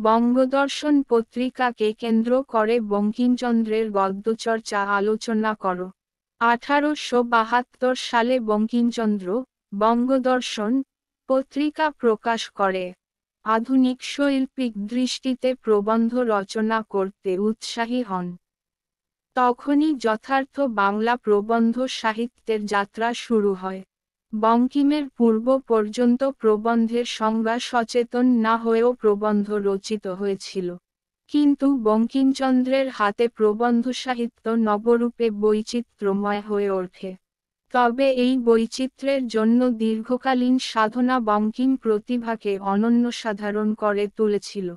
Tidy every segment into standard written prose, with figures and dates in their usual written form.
বঙ্গদর্শন পত্রিকাকে কেন্দ্র করে বঙ্কিমচন্দ্রের গদ্যচর্চা আলোচনা করো। 1872 সালে বঙ্কিমচন্দ্র বঙ্গদর্শন পত্রিকা প্রকাশ করে। আধুনিক শৈল্পিক দৃষ্টিতে প্রবন্ধ রচনা করতে উৎসাহী হন। তখনই যথার্থ বাংলা প্রবন্ধ সাহিত্যের যাত্রা শুরু হয়। বঙ্কিমের পূর্ব পর্যন্ত প্রবন্ধের সংজ্ঞা সচেতন না হয়েও প্রবন্ধ রচিত হয়েছিল, কিন্তু বঙ্কিমচন্দ্রের হাতে প্রবন্ধ সাহিত্য নবরূপে বৈচিত্র্যময় হয়ে ওঠে। তবে এই বৈচিত্র্যের জন্য দীর্ঘকালীন সাধনা বঙ্কিম প্রতিভাকে অনন্যসাধারণ করে তুলেছিল।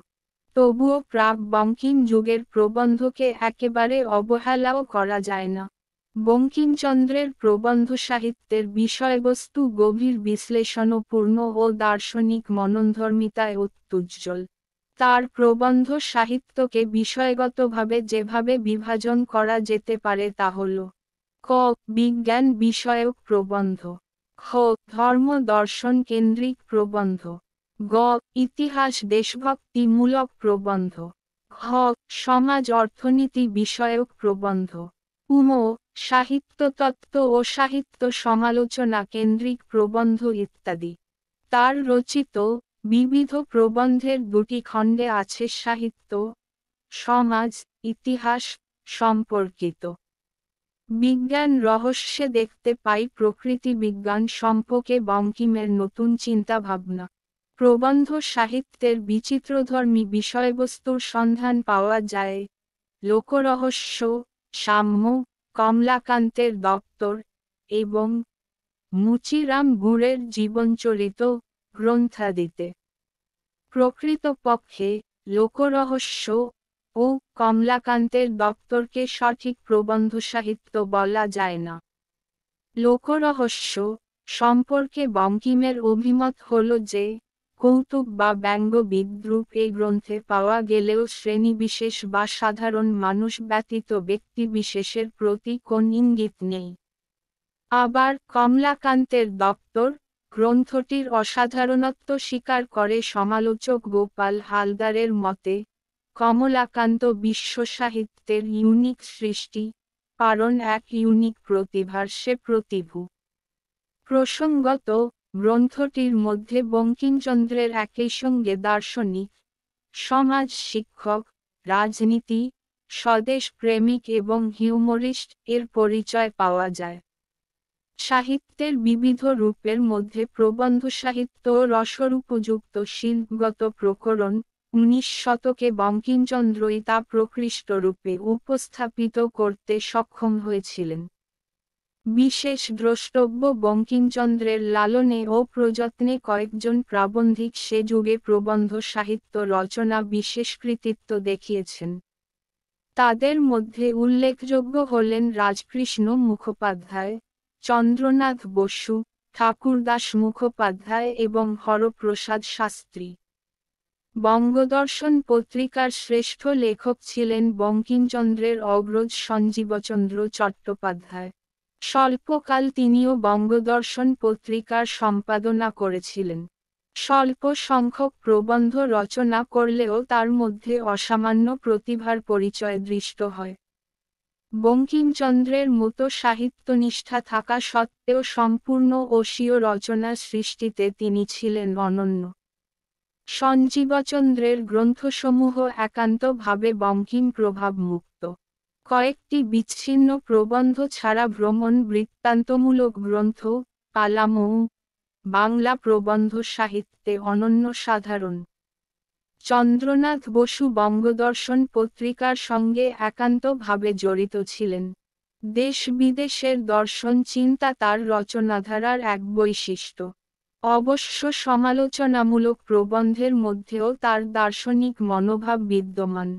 তবুও প্রাক বঙ্কিম যুগের প্রবন্ধকে একেবারে অবহেলাও করা যায় না। বঙ্কিমচন্দ্রের প্রবন্ধ সাহিত্যের বিষয়বস্তু গভীর বিশ্লেষণপূর্ণ ও দার্শনিক মননধর্মিতায় অত্যুজ্জ্বল। তার প্রবন্ধ সাহিত্যকে বিষয়গতভাবে যেভাবে বিভাজন করা যেতে পারে তা হল: ক. বিজ্ঞান বিষয়ক প্রবন্ধ, খ. ধর্ম দর্শন কেন্দ্রিক প্রবন্ধ, গ. ইতিহাস দেশভক্তিমূলক প্রবন্ধ, ঘ. সমাজ অর্থনীতি বিষয়ক প্রবন্ধ, উম. সাহিত্যতত্ত্ব ও সাহিত্য সমালোচনা কেন্দ্রিক প্রবন্ধ ইত্যাদি। তার রচিত বিবিধ প্রবন্ধের দুটি খণ্ডে আছে সাহিত্য, সমাজ, ইতিহাস সম্পর্কিত। বিজ্ঞান রহস্যে দেখতে পাই প্রকৃতি বিজ্ঞান সম্পর্কে বঙ্কিমের নতুন চিন্তাভাবনা। প্রবন্ধ সাহিত্যের বিচিত্রধর্মী বিষয়বস্তুর সন্ধান পাওয়া যায় লোকরহস্য, সাম্য, কমলাকান্তের দপ্তর এবং মুচিরাম গুড়ের জীবনচরিত গ্রন্থাদিতে। প্রকৃতপক্ষে লোকরহস্য ও কমলাকান্তের দপ্তরকে সঠিক প্রবন্ধ সাহিত্য বলা যায় না। লোকরহস্য সম্পর্কে বঙ্কিমের অভিমত হল যে, কৌতুক বা ব্যঙ্গ বিদ্রূপ এই গ্রন্থে পাওয়া গেলেও শ্রেণীবিশেষ বা সাধারণ মানুষ ব্যতীত ব্যক্তিবিশেষের প্রতি কোন ইঙ্গিত নেই। আবার কমলাকান্তের দপ্তর গ্রন্থটির অসাধারণত্ব স্বীকার করে সমালোচক গোপাল হালদারের মতে, কমলাকান্ত বিশ্বসাহিত্যের ইউনিক সৃষ্টি, কারণ এক ইউনিক প্রতিভার সে প্রতিভু। প্রসঙ্গত, গ্রন্থটির মধ্যে বঙ্কিমচন্দ্রের একই সঙ্গে দার্শনিক, সমাজ শিক্ষক, রাজনীতি, স্বদেশ প্রেমিক এবং হিউমরিস্ট এর পরিচয় পাওয়া যায়। সাহিত্যের বিবিধ রূপের মধ্যে প্রবন্ধ সাহিত্য ও রসরূপযুক্ত শিল্পগত প্রকরণ 19 শতকে বঙ্কিমচন্দ্রই তা প্রকৃষ্ট রূপে উপস্থাপিত করতে সক্ষম হয়েছিলেন। বিশেষ দ্রষ্টব্য বঙ্কিমচন্দ্রের লালনে ও প্রযত্নে কয়েকজন প্রাবন্ধিক সে যুগে প্রবন্ধ সাহিত্য রচনা বিশেষ কৃতিত্ব দেখিয়েছেন। তাদের মধ্যে উল্লেখযোগ্য হলেন রাজকৃষ্ণ মুখোপাধ্যায়, চন্দ্রনাথ বসু, ঠাকুরদাস মুখোপাধ্যায় এবং হরপ্রসাদ শাস্ত্রী। বঙ্গদর্শন পত্রিকার শ্রেষ্ঠ লেখক ছিলেন বঙ্কিমচন্দ্রের অগ্রজ সঞ্জীবচন্দ্র চট্টোপাধ্যায়। স্বল্পকাল তিনিও বঙ্গদর্শন পত্রিকার সম্পাদনা করেছিলেন। স্বল্প সংখ্যক প্রবন্ধ রচনা করলেও তার মধ্যে অসামান্য প্রতিভার পরিচয় দৃষ্ট হয়। বঙ্কিমচন্দ্রের মতো সাহিত্যনিষ্ঠা থাকা সত্ত্বেও সম্পূর্ণ অসীয় রচনা সৃষ্টিতে তিনি ছিলেন অনন্য। সঞ্জীবচন্দ্রের গ্রন্থসমূহ একান্তভাবে বঙ্কিম প্রভাবমুক্ত। কয়েকটি বিচ্ছিন্ন প্রবন্ধ ছাড়া ভ্রমণ বৃত্তান্তমূলক গ্রন্থ, কালামও বাংলা প্রবন্ধ সাহিত্যে অনন্য সাধারণ। চন্দ্রনাথ বসু বঙ্গদর্শন পত্রিকার সঙ্গে একান্তভাবে জড়িত ছিলেন। দেশ বিদেশের দর্শন চিন্তা তার রচনাধারার এক বৈশিষ্ট্য। অবশ্য সমালোচনামূলক প্রবন্ধের মধ্যেও তার দার্শনিক মনোভাব বিদ্যমান।